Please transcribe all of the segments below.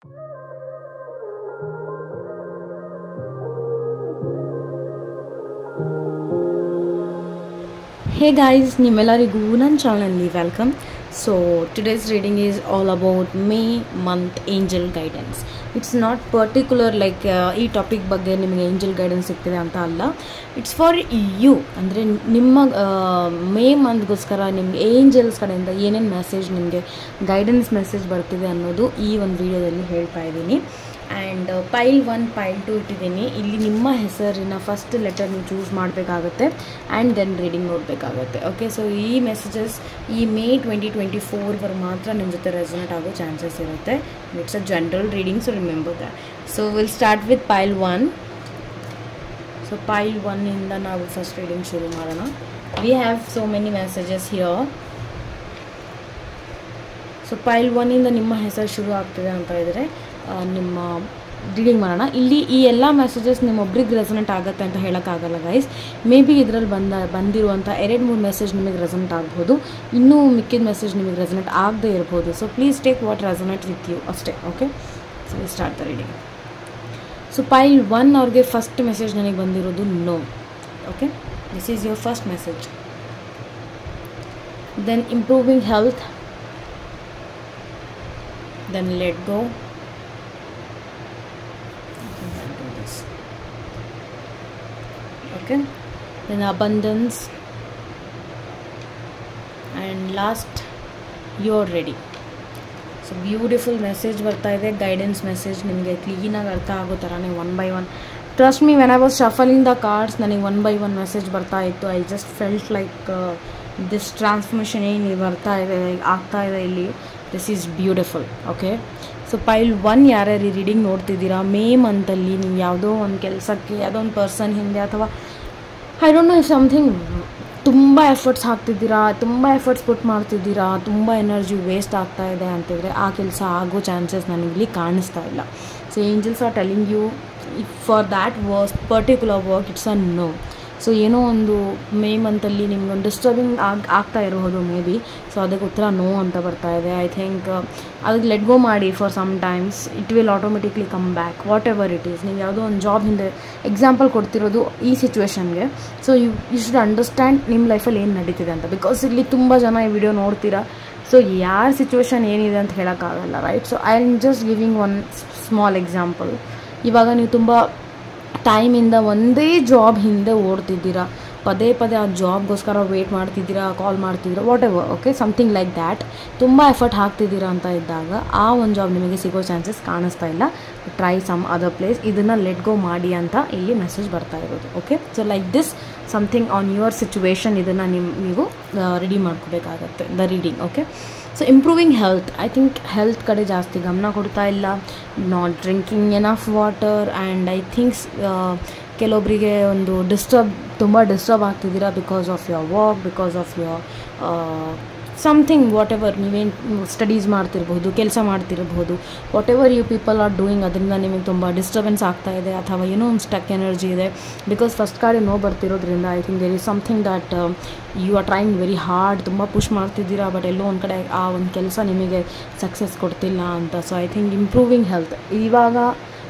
Hey guys, ನಿಮ್ಮೆಲ್ಲರಿಗೂ ನನ್ನ ಚಾನಲ್ನಲ್ಲಿ welcome. So today's reading is all about May month angel guidance. It's not particular like ಈ topic ಬಗ್ಗೆ ನಿಮಗೆ ಏಂಜಲ್ ಗೈಡೆನ್ಸ್ ಸಿಗ್ತಿದೆ ಅಂತ ಅಲ್ಲ. ಇಟ್ಸ್ ಫಾರ್ ಯು, ಅಂದರೆ ನಿಮ್ಮ ಮೇ ಮಂತ್ಗೋಸ್ಕರ ನಿಮಗೆ ಏಂಜಲ್ಸ್ ಕಡೆಯಿಂದ ಏನೇನು ಮೆಸೇಜ್ ನಿಮಗೆ ಗೈಡೆನ್ಸ್ ಮೆಸೇಜ್ ಬರ್ತಿದೆ ಅನ್ನೋದು ಈ ಒಂದು ವಿಡಿಯೋದಲ್ಲಿ ಹೇಳ್ತಾ ಇದ್ದೀನಿ. ಆ್ಯಂಡ್ ಪೈಲ್ 1 ಪೈಲ್ 2 ಇಟ್ಟಿದ್ದೀನಿ. ಇಲ್ಲಿ ನಿಮ್ಮ ಹೆಸರಿನ ಫಸ್ಟ್ ಲೆಟರ್ ನೀವು ಚೂಸ್ ಮಾಡಬೇಕಾಗುತ್ತೆ ಆ್ಯಂಡ್ ದೆನ್ ರೀಡಿಂಗ್ ನೋಡಬೇಕಾಗುತ್ತೆ. ಓಕೆ, ಸೊ ಈ ಮೆಸೇಜಸ್ ಈ ಮೇ 2024 ಮಾತ್ರ ನಿಮ್ಮ ಜೊತೆ ರೆಸೊನೇಟ್ ಆಗೋ ಚಾನ್ಸಸ್ ಇರುತ್ತೆ. It's a general reading, so remember that. So will start with pile 1. So pile 1ಇಂದ ನಾವು ಫಸ್ಟ್ ರೀಡಿಂಗ್ ಶುರು ಮಾಡೋಣ. We have so many messages here. So pile 1ಇಂದ ನಿಮ್ಮ ಹೆಸರು ಶುರು ಆಗ್ತಿದೆ ಅಂತ ಇದ್ದರೆ ನಿಮ್ಮ ರೀಡಿಂಗ್ ಮಾಡೋಣ. ಇಲ್ಲಿ ಈ ಎಲ್ಲ ಮೆಸೇಜಸ್ ನಿಮ್ಮೊಬ್ರಿಗೆ ರೆಸೊನೇಟ್ ಆಗುತ್ತೆ ಅಂತ ಹೇಳೋಕ್ಕಾಗಲ್ಲ ಗೈಸ್. ಮೇ ಬಿ ಇದರಲ್ಲಿ ಬಂದಿರುವಂಥ 2-3 ಮೆಸೇಜ್ ನಿಮಗೆ ರೆಸೊನೇಟ್ ಆಗ್ಬೋದು, ಇನ್ನೂ ಮಿಕ್ಕಿದ ಮೆಸೇಜ್ ನಿಮಗೆ ರೆಸೊನೇಟ್ ಆಗದೇ ಇರ್ಬೋದು. So please take what resonate with you ಅಷ್ಟೇ. Okay, so start the reading. So pile 1 ಅವ್ರಿಗೆ ಫಸ್ಟ್ ಮೆಸೇಜ್ ನನಗೆ ಬಂದಿರೋದು no. Okay, this is your first message. Then improving health, then let go, okay, then abundance, and last you're ready. So beautiful message ಬರ್ತಾ ಇದೆ, guidance message ನಿಮಗೆ ಕ್ಲೀನಾಗಿ ಅರ್ಥ ಆಗೋ ಥರನೇ 1 by 1. Trust me, when I was ಶಫಲಿಂಗ್ the cards ನನಗೆ 1 by 1 message ಬರ್ತಾ ಇತ್ತು. I just felt like this transformation ಏನು ಬರ್ತಾ ಇದೆ ಆಗ್ತಾ ಇದೆ ಇಲ್ಲಿ, this is beautiful. Okay, so pile 1 ಯಾರ್ಯಾರು ರೀಡಿಂಗ್ ನೋಡ್ತಿದ್ದೀರಾ, ಮೇ ಮಂತಲ್ಲಿ ನೀವು ಯಾವುದೋ ಒಂದು ಕೆಲಸಕ್ಕೆ ಯಾವುದೋ ಒಂದು ಪರ್ಸನ್ ಹಿಂದೆ ಅಥವಾ ಐ ಡೋಂಟ್ ನೋ ಸಮಥಿಂಗ್ ತುಂಬ ಎಫರ್ಟ್ಸ್ ಹಾಕ್ತಿದ್ದೀರಾ, ತುಂಬ ಎಫರ್ಟ್ಸ್ ಪುಟ್ ಮಾಡ್ತಿದ್ದೀರಾ, ತುಂಬ ಎನರ್ಜಿ ವೇಸ್ಟ್ ಆಗ್ತಾ ಇದೆ ಅಂತಿದ್ರೆ ಆ ಕೆಲಸ ಆಗೋ ಚಾನ್ಸಸ್ ನನಗಿಲ್ಲಿ ಕಾಣಿಸ್ತಾ ಇಲ್ಲ. So angels are telling you for that particular work it's a no. So ಏನೋ ಒಂದು ಮೇ ಮಂತಲ್ಲಿ ನಿಮ್ಗೊಂದು ಡಿಸ್ಟರ್ಬಿಂಗ್ ಆಗ್ತಾ ಇರಬಹುದು ಮೇ ಬಿ. ಸೊ ಅದಕ್ಕೆ ಉತ್ತರ ನೋ ಅಂತ ಬರ್ತಾ ಇದೆ. ಐ ಥಿಂಕ್ ಅದಕ್ಕೆ ಲೆಟ್ ಗೋ ಮಾಡಿ for some times. It will automatically come back whatever it is. ನೀವು ಯಾವುದೋ ಒಂದು ಜಾಬ್ ಹಿಂದೆ ಎಕ್ಸಾಂಪಲ್ ಕೊಡ್ತಿರೋದು ಈ ಸಿಚುವೇಶನ್ಗೆ. ಸೊ ಯು ಶುಡ್ ಅಂಡರ್ಸ್ಟ್ಯಾಂಡ್ ನಿಮ್ಮ ಲೈಫಲ್ಲಿ ಏನು ನಡೀತಿದೆ ಅಂತ. ಬಿಕಾಸ್ ಇಲ್ಲಿ ತುಂಬ ಜನ ಈ ವಿಡಿಯೋ ನೋಡ್ತೀರಾ, ಸೊ ಯಾರ ಸಿಚುವೇಶನ್ ಏನಿದೆ ಅಂತ ಹೇಳೋಕ್ಕಾಗಲ್ಲ, right? So I am just giving one small example. ಇವಾಗ ನೀವು ತುಂಬ ಟೈಮಿಂದ ಒಂದೇ ಜಾಬ್ ಹಿಂದೆ ಓಡ್ತಿದ್ದೀರಾ, ಪದೇ ಪದೇ ಆ ಜಾಬ್ಗೋಸ್ಕರ ವೇಟ್ ಮಾಡ್ತಿದ್ದೀರಾ, ಕಾಲ್ ಮಾಡ್ತಿದ್ದೀರಾ, what ever. Okay, something like that. ತುಂಬ ಎಫರ್ಟ್ ಹಾಕ್ತಿದ್ದೀರಾ ಅಂತ ಇದ್ದಾಗ ಆ ಒಂದು ಜಾಬ್ ನಿಮಗೆ ಸಿಗೋ ಚಾನ್ಸಸ್ ಕಾಣಿಸ್ತಾ ಇಲ್ಲ. Try some other place. ಇದನ್ನು ಲೆಟ್ ಗೋ ಮಾಡಿ ಅಂತ ಇಲ್ಲಿ ಮೆಸೇಜ್ ಬರ್ತಾ ಇರೋದು. Okay, so like this something on your situation, ಇದನ್ನು ನೀವು ರೆಡಿ ಮಾಡ್ಕೋಬೇಕಾಗತ್ತೆ the reading. Okay, so improving health. I think health ಕಡೆ ಜಾಸ್ತಿ ಗಮನ ಕೊಡ್ತಾ ಇಲ್ಲ, not drinking enough water, and I thinks ಕೆಲವೊಬ್ಬರಿಗೆ ಒಂದು ತುಂಬ ಡಿಸ್ಟರ್ಬ್ ಆಗ್ತಿದ್ದೀರಾ because of your work, because of your something whatever. ನೀವೇನು ಸ್ಟಡೀಸ್ ಮಾಡ್ತಿರ್ಬೋದು, ಕೆಲಸ ಮಾಡ್ತಿರ್ಬೋದು, what ever you people are doing, ಅದರಿಂದ ನಿಮಗೆ ತುಂಬ ಡಿಸ್ಟರ್ಬೆನ್ಸ್ ಆಗ್ತಾ ಇದೆ ಅಥವಾ ಏನೋ ಒಂದು ಸ್ಟಕ್ ಎನರ್ಜಿ ಇದೆ. ಬಿಕಾಸ್ ಫಸ್ಟ್ ಕಾರ್ಡ್ ನೋ ಬರ್ತಿರೋದ್ರಿಂದ I think there is something that you are trying very hard. ತುಂಬ ಪುಷ್ ಮಾಡ್ತಿದ್ದೀರಾ, ಬಟ್ ಎಲ್ಲೋ ಒಂದು ಕಡೆ ಆ ಒಂದು ಕೆಲಸ ನಿಮಗೆ ಸಕ್ಸಸ್ ಕೊಡ್ತಿಲ್ಲ ಅಂತ. So I think improving health, ಇವಾಗ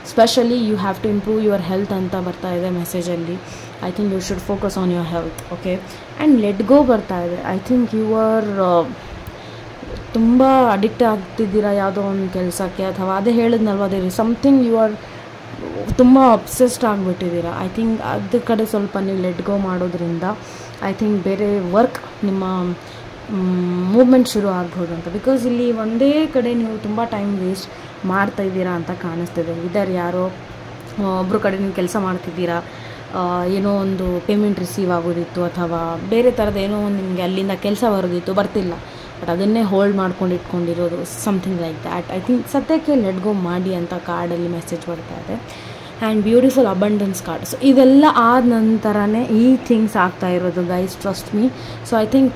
specially you have to improve your health ಅಂತ ಬರ್ತಾ ಇದೆ ಮೆಸೇಜಲ್ಲಿ. I think you should focus on your health. Okay, and let ಗೋ ಬರ್ತಾ ಇದೆ. ಐ ಥಿಂಕ್ ಯು ಆರ್ ತುಂಬ ಅಡಿಕ್ಟ್ ಆಗ್ತಿದ್ದೀರಾ ಯಾವುದೋ ಒಂದು ಕೆಲಸಕ್ಕೆ, ಅಥವಾ ಅದೇ ಹೇಳಿದ್ನಲ್ವ, ಅದೇ ಸಮಥಿಂಗ್ ಯು ಆರ್ ತುಂಬ ಅಬ್ಸೆಸ್ಡ್ ಆಗಿಬಿಟ್ಟಿದ್ದೀರಾ. ಐ ಥಿಂಕ್ ಅದ್ರ ಕಡೆ ಸ್ವಲ್ಪ ನೀವು ಲೆಟ್ ಗೋ ಮಾಡೋದ್ರಿಂದ ಐ ಥಿಂಕ್ ಬೇರೆ ವರ್ಕ್ ನಿಮ್ಮ ಮೂವ್ಮೆಂಟ್ ಶುರು ಆಗ್ಬೋದು ಅಂತ. ಬಿಕಾಸ್ ಇಲ್ಲಿ ಒಂದೇ ಕಡೆ ನೀವು ತುಂಬ ಟೈಮ್ ವೇಸ್ಟ್ ಮಾಡ್ತಾ ಇದ್ದೀರಾ ಅಂತ ಕಾಣಿಸ್ತಿದೆ. ಇದರ ಯಾರೋ ಒಬ್ಬರು ಕಡೆ ನೀವು ಕೆಲಸ ಮಾಡ್ತಿದ್ದೀರಾ, ಏನೋ ಒಂದು ಪೇಮೆಂಟ್ ರಿಸೀವ್ ಆಗೋದಿತ್ತು ಅಥವಾ ಬೇರೆ ಥರದ ಏನೋ ಒಂದು ನಿಮಗೆ ಅಲ್ಲಿಂದ ಕೆಲಸ ಬರೋದಿತ್ತು, ಬರ್ತಿಲ್ಲ, ಬಟ್ ಅದನ್ನೇ ಹೋಲ್ಡ್ ಮಾಡ್ಕೊಂಡು ಇಟ್ಕೊಂಡಿರೋದು, something like that. I think ಸದ್ಯಕ್ಕೆ ಲೆಟ್ ಗೋ ಮಾಡಿ ಅಂತ ಕಾರ್ಡಲ್ಲಿ ಮೆಸೇಜ್ ಬರ್ತಾ ಇದೆ. And beautiful abundance card. So ಇದೆಲ್ಲ ಆದ ನಂತರನೇ ಈ ಥಿಂಗ್ಸ್ ಆಗ್ತಾ ಇರೋದು guys, trust me. So I think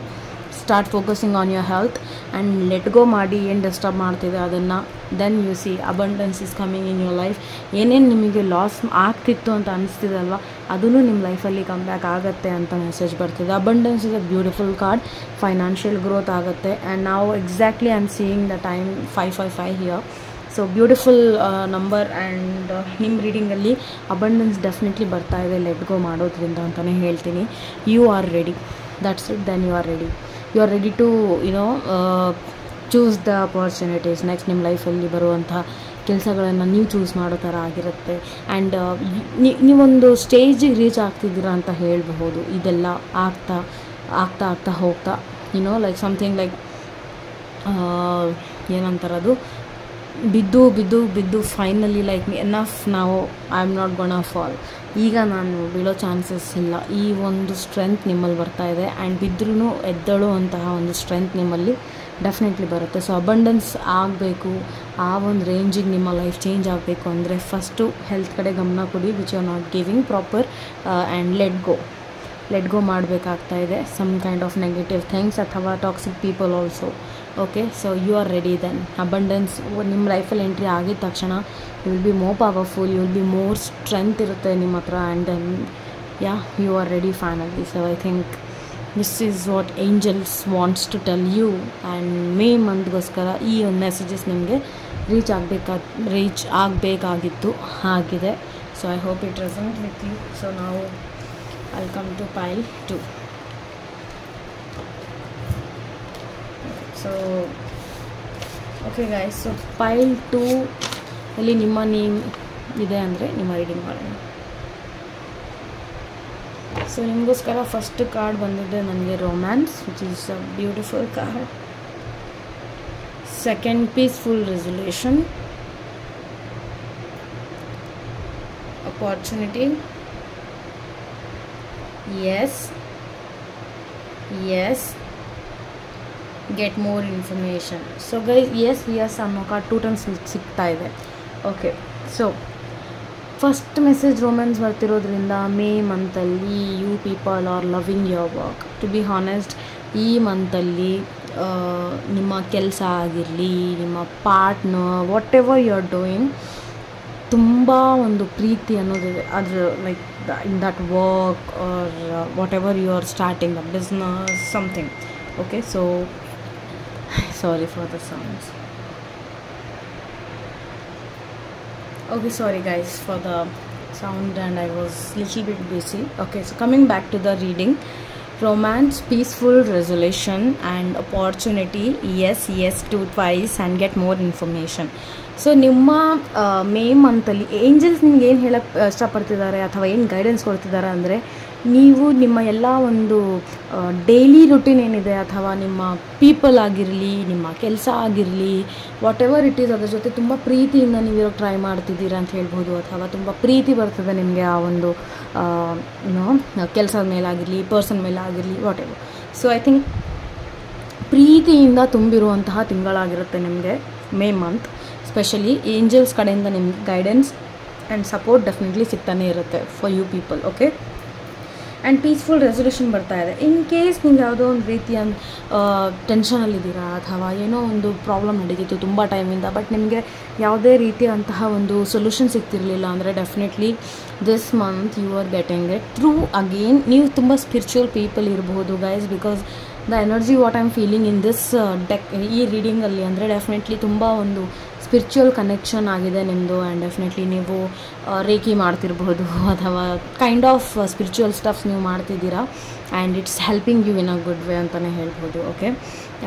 start focusing on your health and let go ಮಾಡಿ. ಏನು ಡಿಸ್ಟರ್ಬ್ ಮಾಡ್ತಿದೆ ಅದನ್ನು, then you see abundance is coming in your life. ಏನೇನು ನಿಮಗೆ ಲಾಸ್ ಆಗ್ತಿತ್ತು ಅಂತ ಅನಿಸ್ತಿದಲ್ವ, ಅದನ್ನು ನಿಮ್ಮ ಲೈಫಲ್ಲಿ ಕಮ್ ಬ್ಯಾಕ್ ಆಗುತ್ತೆ ಅಂತ ಮೆಸೇಜ್ ಬರ್ತಿದೆ. Abundance is a beautiful card. Financial growth ಆಗುತ್ತೆ. ಆ್ಯಂಡ್ ನಾವು exactly I am seeing the time 555 here. So so beautiful number and ನಿಮ್ಮ ರೀಡಿಂಗಲ್ಲಿ ಅಬಂಡೆನ್ಸ್ ಡೆಫಿನೆಟ್ಲಿ ಬರ್ತಾ ಇದೆ ಲೆಟ್ ಗೋ ಮಾಡೋದ್ರಿಂದ ಅಂತಲೇ ಹೇಳ್ತೀನಿ. You are ready, that's it, then you are ready. You are ready to choose the opportunities. Next ನಿಮ್ಮ ಲೈಫಲ್ಲಿ ಬರುವಂಥ ಕೆಲಸಗಳನ್ನು ನೀವು ಚೂಸ್ ಮಾಡೋ ಥರ ಆಗಿರುತ್ತೆ. ಆ್ಯಂಡ್ ನೀವೊಂದು ಸ್ಟೇಜಿಗೆ ರೀಚ್ ಆಗ್ತಿದ್ದೀರಾ ಅಂತ ಹೇಳಬಹುದು. ಇದೆಲ್ಲ ಆಗ್ತಾ ಹೋಗ್ತಾ ಲೈಕ್ ಸಮಥಿಂಗ್ ಲೈಕ್ ಏನಂತಾರದು, ಬಿದ್ದು ಫೈನಲಿ ಲೈಕ್ ಎನಫ್, ನಾವು I am not gonna fall, ಈಗ ನಾನು ಬೀಳೋ ಚಾನ್ಸಸ್ ಇಲ್ಲ, ಈ ಒಂದು ಸ್ಟ್ರೆಂತ್ ನಿಮ್ಮಲ್ಲಿ ಬರ್ತಾ ಇದೆ. ಆ್ಯಂಡ್ ಬಿದ್ದರೂ ಎದ್ದೇಳುವಂತಹ ಒಂದು ಸ್ಟ್ರೆಂತ್ ನಿಮ್ಮಲ್ಲಿ ಡೆಫಿನೆಟ್ಲಿ ಬರುತ್ತೆ. ಸೊ ಅಬಂಡೆನ್ಸ್ ಆಗಬೇಕು, ಆ ಒಂದು ರೇಂಜಿಗೆ ನಿಮ್ಮ ಲೈಫ್ ಚೇಂಜ್ ಆಗಬೇಕು ಅಂದರೆ ಫಸ್ಟು ಹೆಲ್ತ್ ಕಡೆ ಗಮನ ಕೊಡಿ, which are not giving proper, and let go ಮಾಡಬೇಕಾಗ್ತಾ ಇದೆ some kind of negative things ಅಥವಾ toxic people also. Okay, so you are ready then. Abundance ನಿಮ್ಮ ಲೈಫಲ್ಲಿ ಎಂಟ್ರಿ ಆಗಿದ ತಕ್ಷಣ you will be more powerful, you will be more strength ಇರುತ್ತೆ ನಿಮ್ಮ ಹತ್ರ. And then you are ready finally. So I think this is what angels wants to tell you. And May ಮಂತ್ಗೋಸ್ಕರ ಈ ಒಂದು ಮೆಸೇಜಸ್ ನಿಮಗೆ reach ಆಗಬೇಕಾಗಿತ್ತು, ಆಗಿದೆ. So I hope it resonate with you. So ನಾವು I'll come to pile 2. So okay guys, so pile 2 ಅಲ್ಲಿ ನಿಮ್ಮ name ಇದೆ ಅಂದರೆ ನಿಮ್ಮ ರೀಡಿಂಗ್ ಮಾಡೋಣ. ಸೊ ನಿಮಗೋಸ್ಕರ ಫಸ್ಟ್ ಕಾರ್ಡ್ ಬಂದಿದೆ ನನಗೆ romance, which is a beautiful card. Second peaceful resolution, opportunity, yes, get more information. So guys, yes ಅನ್ನೋ ಕಾರ್ಡ್ 2 ಟೈಮ್ಸ್ ಸಿಗ್ತಾ ಇದೆ. Okay, so first message romance ಬರ್ತಿರೋದ್ರಿಂದ ಮೇ ಮಂತಲ್ಲಿ you people are loving your work. To be honest, ಈ ಮಂತಲ್ಲಿ ನಿಮ್ಮ ಕೆಲಸ ಆಗಿರಲಿ, ನಿಮ್ಮ partner, whatever you are doing, ತುಂಬ ಒಂದು ಪ್ರೀತಿ ಅನ್ನೋದಿದೆ. ಅದ್ರ like in that work or whatever you are starting a business, something. Okay, so sorry for the sounds. Okay, sorry guys for the sound, and I was little bit busy. Okay, so coming back to the reading, romance, peaceful resolution and opportunity, yes to twice and get more information. So ನಿಮ್ಮ May ಮಂತಲ್ಲಿ angels ನಿಮ್ಗೆ ಏನು ಹೇಳಕ್ಕೆ ಇಷ್ಟಪಡ್ತಿದ್ದಾರೆ ಅಥವಾ ಏನು guidance ಕೊಡ್ತಿದ್ದಾರೆ ಅಂದರೆ, ನೀವು ನಿಮ್ಮ ಎಲ್ಲ ಒಂದು ಡೈಲಿ ರುಟೀನ್ ಏನಿದೆ ಅಥವಾ ನಿಮ್ಮ ಪೀಪಲ್ ಆಗಿರಲಿ, ನಿಮ್ಮ ಕೆಲಸ ಆಗಿರಲಿ, ವಾಟ್ ಎವರ್ ಇಟ್ ಈಸ್, ಅದ್ರ ಜೊತೆ ತುಂಬ ಪ್ರೀತಿಯಿಂದ ನೀವಿರೋಕ್ಕೆ ಟ್ರೈ ಮಾಡ್ತಿದ್ದೀರಾ ಅಂತ ಹೇಳ್ಬೋದು. ಅಥವಾ ತುಂಬ ಪ್ರೀತಿ ಬರ್ತದೆ ನಿಮಗೆ ಆ ಒಂದು ಕೆಲಸದ ಮೇಲಾಗಿರಲಿ, ಪರ್ಸನ್ ಮೇಲಾಗಿರಲಿ, whatever. So I think ಪ್ರೀತಿಯಿಂದ ತುಂಬಿರುವಂತಹ ತಿಂಗಳಾಗಿರುತ್ತೆ ನಿಮಗೆ ಮೇ ಮಂತ್. ಸ್ಪೆಷಲಿ ಏಂಜಲ್ಸ್ ಕಡೆಯಿಂದ ನಿಮ್ಗೆ ಗೈಡೆನ್ಸ್ ಆ್ಯಂಡ್ ಸಪೋರ್ಟ್ ಡೆಫಿನೆಟ್ಲಿ ಸಿಗ್ತಾನೆ ಇರುತ್ತೆ for you people. Okay, and peaceful resolution ಬರ್ತಾ ಇದೆ. ಇನ್ ಕೇಸ್ ನೀವು ಯಾವುದೋ ಒಂದು ರೀತಿಯ ಟೆನ್ಷನಲ್ಲಿದ್ದೀರಾ ಅಥವಾ ಏನೋ ಒಂದು ಪ್ರಾಬ್ಲಮ್ ನಡೀತಿತ್ತು ತುಂಬ ಟೈಮಿಂದ, ಬಟ್ ನಿಮಗೆ ಯಾವುದೇ ರೀತಿಯಂತಹ ಒಂದು ಸೊಲ್ಯೂಷನ್ ಸಿಗ್ತಿರಲಿಲ್ಲ ಅಂದರೆ definitely this month you are getting it through again. ನೀವು ತುಂಬ ಸ್ಪಿರಿಚುವಲ್ ಪೀಪಲ್ ಇರಬಹುದು guys, because the energy what I am feeling in this ಈ ರೀಡಿಂಗಲ್ಲಿ ಅಂದರೆ ಡೆಫಿನೆಟ್ಲಿ ತುಂಬ ಒಂದು ಸ್ಪಿರಿಚುವಲ್ ಕನೆಕ್ಷನ್ ಆಗಿದೆ ನಿಮ್ಮದು. ಆ್ಯಂಡ್ ಡೆಫಿನೆಟ್ಲಿ ನೀವು ರೇಖಿ ಮಾಡ್ತಿರ್ಬೋದು ಅಥವಾ ಕೈಂಡ್ ಆಫ್ ಸ್ಪಿರಿಚುವಲ್ ಸ್ಟಫ್ಸ್ ನೀವು ಮಾಡ್ತಿದ್ದೀರಾ, and it's helping you in a good way ಅಂತಲೇ ಹೇಳ್ಬೋದು. ಓಕೆ,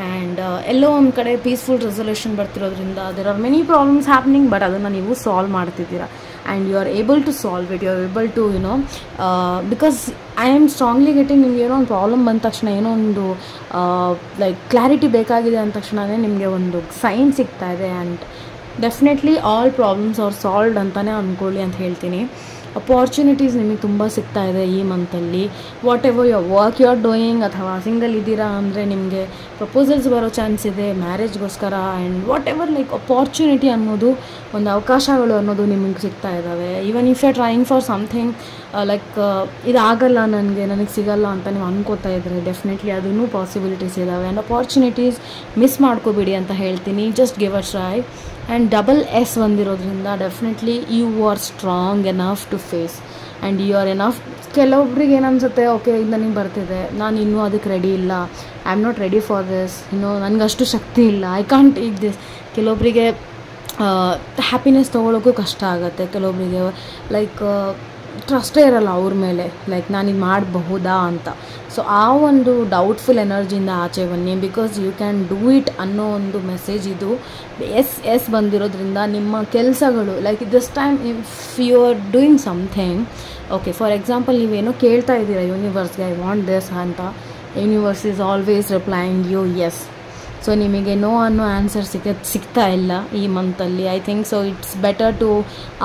ಆ್ಯಂಡ್ ಎಲ್ಲೋ ಒಂದು ಕಡೆ ಪೀಸ್ಫುಲ್ ರೆಸೊಲ್ಯೂಷನ್ ಬರ್ತಿರೋದ್ರಿಂದ there are many problems happening, but ಅದನ್ನು ನೀವು ಸಾಲ್ವ್ ಮಾಡ್ತಿದ್ದೀರಾ. And you are able to solve it, you are able to because I am strongly getting, ನಿಮ್ಗೆ ಏನೋ ಒಂದು ಪ್ರಾಬ್ಲಮ್ ಬಂದ ತಕ್ಷಣ, ಏನೋ ಒಂದು ಲೈಕ್ ಕ್ಲಾರಿಟಿ ಬೇಕಾಗಿದೆ ಅಂದ ತಕ್ಷಣವೇ ನಿಮಗೆ ಒಂದು ಸೈನ್ ಸಿಗ್ತಾ ಇದೆ. And definitely all problems R solved ಅಂತಲೇ ಅಂದ್ಕೊಳ್ಳಿ ಅಂತ ಹೇಳ್ತೀನಿ. ಅಪಾರ್ಚುನಿಟೀಸ್ ನಿಮಗೆ ತುಂಬ ಸಿಗ್ತಾ ಇದೆ ಈ ಮಂತಲ್ಲಿ. Whatever your work you are doing, ಅಥವಾ ಸಿಂಗಲ್ ಇದ್ದೀರಾ ಅಂದರೆ ನಿಮಗೆ ಪ್ರಪೋಸಲ್ಸ್ ಬರೋ ಚಾನ್ಸ್ ಇದೆ ಮ್ಯಾರೇಜ್ಗೋಸ್ಕರ. And whatever like opportunity ಅನ್ನೋದು, ಒಂದು ಅವಕಾಶಗಳು ಅನ್ನೋದು ನಿಮಗೆ ಸಿಗ್ತಾ ಇದ್ದಾವೆ. Even if you are trying for something like ಇದಾಗಲ್ಲ ನನಗೆ ಸಿಗಲ್ಲ ಅಂತ ನೀವು ಅನ್ಕೋತಾ ಇದ್ದರೆ, ಡೆಫಿನೆಟ್ಲಿ ಅದೂ ಪಾಸಿಬಿಲಿಟೀಸ್ ಇದ್ದಾವೆ. ಆ್ಯಂಡ್ ಅಪಾರ್ಚುನಿಟೀಸ್ ಮಿಸ್ ಮಾಡ್ಕೋಬೇಡಿ ಅಂತ ಹೇಳ್ತೀನಿ. Just give a try. And double yes ಬಂದಿರೋದ್ರಿಂದ definitely you are strong enough to face and you are enough. ಕೆಲವೊಬ್ರಿಗೆ ಏನು ಅನಿಸುತ್ತೆ, ಓಕೆ ಇದು ನನಗೆ ಬರ್ತಿದೆ, ನಾನು ಇನ್ನೂ ಅದಕ್ಕೆ ರೆಡಿ ಇಲ್ಲ, I am not ready for this, ನನಗಷ್ಟು ಶಕ್ತಿ ಇಲ್ಲ, ಐ ಕಾಂಟ್ ಟೇಕ್ ದಿಸ್. ಕೆಲವೊಬ್ಬರಿಗೆ ಹ್ಯಾಪಿನೆಸ್ ತೊಗೊಳೋಕ್ಕೂ ಕಷ್ಟ ಆಗುತ್ತೆ ಕೆಲವೊಬ್ಬರಿಗೆ. ಲೈಕ್ ಟ್ರಸ್ಟೇ ಇರೋಲ್ಲ ಅವ್ರ ಮೇಲೆ, ಲೈಕ್ ನಾನು ಇದು ಮಾಡಬಹುದಾ ಅಂತ. ಸೊ ಆ ಒಂದು ಡೌಟ್ಫುಲ್ ಎನರ್ಜಿಯಿಂದ ಆಚೆ ಬನ್ನಿ, because you can do it ಅನ್ನೋ ಒಂದು ಮೆಸೇಜ್ ಇದು ಎಸ್ ಬಂದಿರೋದ್ರಿಂದ ನಿಮ್ಮ ಕೆಲಸಗಳು, like this time if you are doing something, okay for example ನೀವೇನೋ ಕೇಳ್ತಾ ಇದ್ದೀರಾ ಯೂನಿವರ್ಸ್ಗೆ ಐ ವಾಂಟ್ ದಿಸ್ ಅಂತ, universe is always replying you yes. So ನಿಮಗೆ ನೋ ಅನ್ನೋ ಆನ್ಸರ್ ಸಿಗ್ತಾ ಇಲ್ಲ ಈ ಮಂತಲ್ಲಿ. I think so it's better to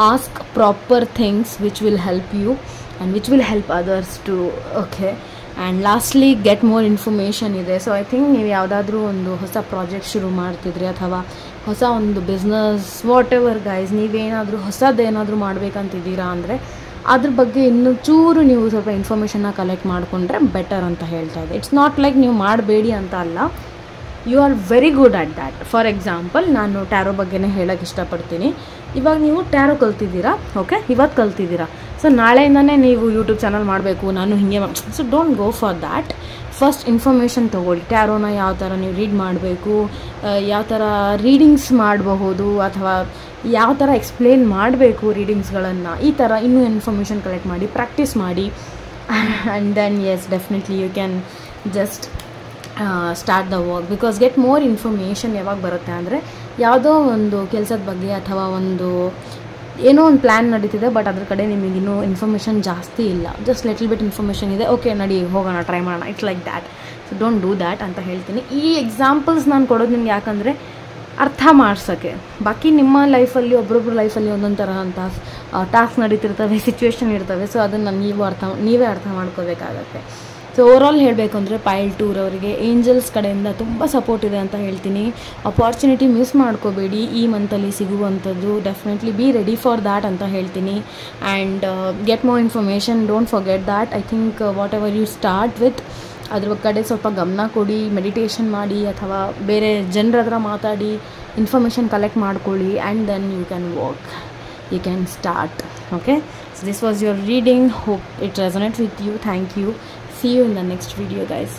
ask proper things which will help you and which will help others to. Okay, and lastly get more information ಇದೆ. So I think ನೀವು ಯಾವುದಾದ್ರೂ ಒಂದು ಹೊಸ ಪ್ರಾಜೆಕ್ಟ್ ಶುರು ಮಾಡ್ತಿದ್ರಿ ಅಥವಾ ಹೊಸ ಒಂದು ಬಿಸ್ನೆಸ್ ವಾಟ್ ಎವರ್ ಗೈಸ್, ನೀವೇನಾದರೂ ಹೊಸದೇನಾದರೂ ಮಾಡಬೇಕಂತಿದ್ದೀರಾ ಅಂದರೆ ಅದ್ರ ಬಗ್ಗೆ ಇನ್ನೂ ಚೂರು ನೀವು ಸ್ವಲ್ಪ ಇನ್ಫಾರ್ಮೇಷನ್ನ ಕಲೆಕ್ಟ್ ಮಾಡಿಕೊಂಡ್ರೆ ಬೆಟರ್ ಅಂತ ಹೇಳ್ತಾ ಇದೆ. ಇಟ್ಸ್ ನಾಟ್ ಲೈಕ್ ನೀವು ಮಾಡಬೇಡಿ ಅಂತ ಅಲ್ಲ, you are very good at that. For example ನಾನು ಟ್ಯಾರೋ ಬಗ್ಗೆನೇ ಹೇಳೋಕ್ಕೆ ಇಷ್ಟಪಡ್ತೀನಿ. ಇವಾಗ ನೀವು ಟ್ಯಾರೋ ಕಲ್ತಿದ್ದೀರಾ, ಓಕೆ ಇವತ್ತು ಕಲ್ತಿದ್ದೀರಾ, ಸೊ ನಾಳೆಯಿಂದನೇ ನೀವು ಯೂಟ್ಯೂಬ್ ಚಾನಲ್ ಮಾಡಬೇಕು ನಾನು ಹೀಗೆ so don't go for that. First information ತೊಗೊಳ್ಳಿ, ಟ್ಯಾರೋನ ಯಾವ ಥರ ನೀವು ರೀಡ್ ಮಾಡಬೇಕು, ಯಾವ ಥರ ರೀಡಿಂಗ್ಸ್ ಮಾಡಬಹುದು ಅಥವಾ ಯಾವ ಥರ ಎಕ್ಸ್ಪ್ಲೇನ್ ಮಾಡಬೇಕು ರೀಡಿಂಗ್ಸ್ಗಳನ್ನು, ಈ ಥರ ಇನ್ನೂ ಇನ್ಫಾರ್ಮೇಷನ್ ಕಲೆಕ್ಟ್ ಮಾಡಿ ಪ್ರಾಕ್ಟೀಸ್ ಮಾಡಿ. And then as definitely you can just start the work. Because get more information ಯಾವಾಗ ಬರುತ್ತೆ ಅಂದರೆ ಯಾವುದೋ ಒಂದು ಕೆಲಸದ ಬಗ್ಗೆ ಅಥವಾ ಒಂದು ಏನೋ ಒಂದು ಪ್ಲ್ಯಾನ್ ನಡೀತಿದೆ, ಬಟ್ ಅದ್ರ ಕಡೆ ನಿಮಗಿನ್ನೂ ಇನ್ಫಾರ್ಮೇಷನ್ ಜಾಸ್ತಿ ಇಲ್ಲ, ಜಸ್ಟ್ ಲಿಟಲ್ ಬಿಟ್ ಇನ್ಫಾರ್ಮೇಷನ್ ಇದೆ, ಓಕೆ ನಡಿ ಹೋಗೋಣ ಟ್ರೈ ಮಾಡೋಣ, it's like that. So don't do that ಅಂತ ಹೇಳ್ತೀನಿ. ಈ ಎಕ್ಸಾಂಪಲ್ಸ್ ನಾನು ಕೊಡೋದು ನಿಮ್ಗೆ ಯಾಕಂದರೆ ಅರ್ಥ ಮಾಡ್ಸೋಕ್ಕೆ. ಬಾಕಿ ನಿಮ್ಮ ಲೈಫಲ್ಲಿ ಒಬ್ಬರೊಬ್ಬರ ಲೈಫಲ್ಲಿ ಒಂದೊಂದು ಥರ ಅಂತ ಟಾಸ್ಕ್ ನಡೀತಿರ್ತವೆ, ಸಿಚುವೇಶನ್ ಇರ್ತವೆ. ಸೊ ಅದನ್ನು ನೀವೇ ಅರ್ಥ ಮಾಡ್ಕೋಬೇಕಾಗತ್ತೆ. ಸೊ ಓವರಾಲ್ ಹೇಳಬೇಕು ಅಂದರೆ ಪೈಲ್ 2 ಅವರಿಗೆ ಏಂಜಲ್ಸ್ ಕಡೆಯಿಂದ ತುಂಬ ಸಪೋರ್ಟ್ ಇದೆ ಅಂತ ಹೇಳ್ತೀನಿ. ಅಪಾರ್ಚುನಿಟಿ ಮಿಸ್ ಮಾಡ್ಕೋಬೇಡಿ, ಈ ಮಂತಲ್ಲಿ ಸಿಗುವಂಥದ್ದು. Definitely be ready for that ಅಂತ ಹೇಳ್ತೀನಿ. And get more information, don't forget that. I think whatever you start with ಅದ್ರ ಕಡೆ ಸ್ವಲ್ಪ ಗಮನ ಕೊಡಿ, ಮೆಡಿಟೇಷನ್ ಮಾಡಿ ಅಥವಾ ಬೇರೆ ಜನರ ಹತ್ರ ಮಾತಾಡಿ ಇನ್ಫಾರ್ಮೇಷನ್ ಕಲೆಕ್ಟ್ ಮಾಡ್ಕೊಳ್ಳಿ. And then you can work, you can start. Okay, so this was your reading. Hope it resonates with you. Thank you. See you in the next video guys.